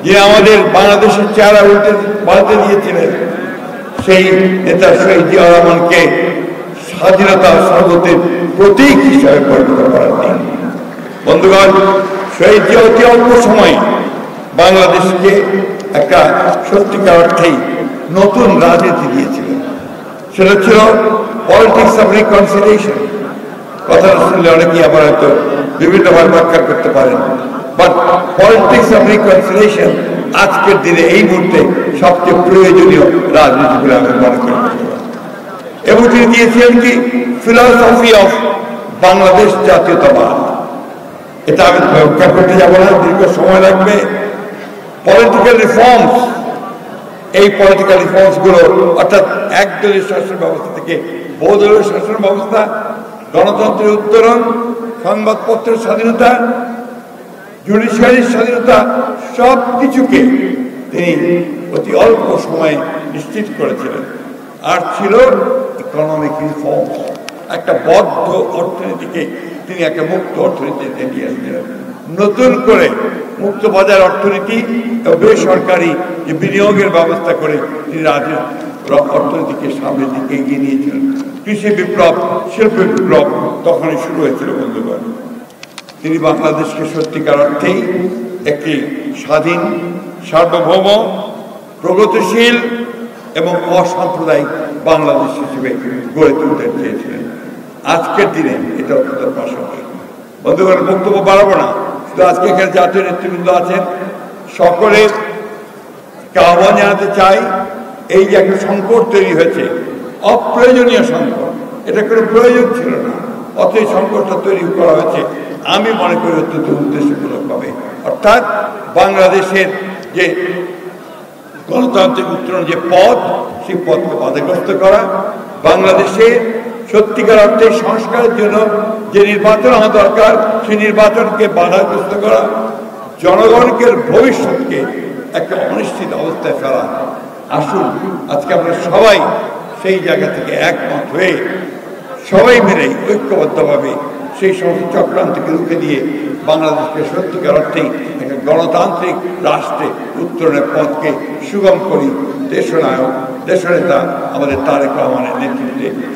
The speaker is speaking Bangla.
যে আমাদের বাংলাদেশের চেহারা পাল্টে দিয়েছিলেন, সেই নেতা শহীদ জিয়া রহমানকে স্বাধীনতা সার্বভৌমত্বের প্রতীক হিসাবে পরিণত করার দিন। বন্ধুগণ, শহীদ জিয়া অতি অল্প সময়ে বাংলাদেশকে একটা সত্যিকার অর্থেই নতুন রাজনীতি দিয়েছিলেন। সেটা ছিল পলিটিক্স অফ রিকনসিলিয়েশন। কথাটা শুনলে অনেকেই আবার হয়তো বিভিন্নভাবে ব্যাখ্যা করতে পারেন, বাট পলিটিক্স অফ রিকনসিলিয়েশন আজকের দিনে এই মুহূর্তে সবচেয়ে প্রয়োজনীয় রাজনীতি বলে আমি মনে করি। এবং তিনি দিয়েছিলেন কি ফিলসফি অফ বাংলাদেশ জাতীয়তাবাদ। এটা আমি ব্যাখ্যা করতে যাবো না, দীর্ঘ সময় লাগবে। পলিটিক্যাল রিফর্মস, এই পলিটিক্যাল রিফর্মস গুলো অর্থাৎ একদলীয় শাসন ব্যবস্থা থেকে বহুদলীয় শাসন ব্যবস্থা, গণতন্ত্রের উত্তরণ, সংবাদপত্রের স্বাধীনতা, জুডিশিয়ারির স্বাধীনতা, সব কিছুকে তিনি অতি অল্প সময়ে নিশ্চিত করেছিলেন। আর ছিল ইকোনমিক রিফর্মস, একটা বদ্ধ অর্থনীতিকে তিনি একটা মুক্ত অর্থনীতিতে নিয়ে আসছিলেন। নতুন করে মুক্ত বাজার অর্থনীতি এবং বেসরকারি যে বিনিয়োগের ব্যবস্থা করে তিনি অর্থনীতিকে সামনের দিকে এগিয়ে নিয়েছিলেন। কৃষি বিপ্লব, শিল্প বিপ্লব তখনই শুরু হয়েছিল। বন্ধুগণ, তিনি বাংলাদেশকে সত্যিকার অর্থেই একটি স্বাধীন, সার্বভৌম, প্রগতিশীল এবং অসাম্প্রদায়িক বাংলাদেশ হিসেবে গড়ে তুলতে চেয়েছিলেন। আজকের দিনে এটা অত্যন্ত প্রাসঙ্গিক। বন্ধুগণ, বক্তব্য বাড়াবো না, শুধু আজকে এখানে জাতীয় নেতৃবৃন্দ আছেন, সকলের আহ্বান জানাতে চাই। এই যে একটা সংকট তৈরি হয়েছে, অপ্রয়োজনীয় সংকট, এটা কোনো প্রয়োজন ছিল না, অতএব সংকটটা তৈরি করা হয়েছে আমি মনে করি অত্যন্ত উদ্দেশ্যমূলকভাবে। অর্থাৎ বাংলাদেশের যে গণতান্ত্রিক উত্তরণ যে পথ, সেই পথকে বাধাগ্রস্ত করা, বাংলাদেশে সত্যিকার অর্থে সংস্কারের জন্য যে নির্বাচন হওয়া দরকার সেই নির্বাচনকে বাধাগ্রস্ত করা, জনগণকে ভবিষ্যৎকে একটা অনিশ্চিত অবস্থায় ফেলা। আসুন আজকে আমরা সবাই সেই জায়গা থেকে একমত হয়ে সবাই মিলে ঐক্যবদ্ধভাবে সেই সমস্ত চক্রান্তকে রুখে দিয়ে বাংলাদেশকে সত্যিকার অর্থেই একটা গণতান্ত্রিক রাষ্ট্রে উত্তরণের পথকে সুগম করি। দেশনায়ক, দেশনেতা আমাদের তারেক রহমানের নেতৃত্বে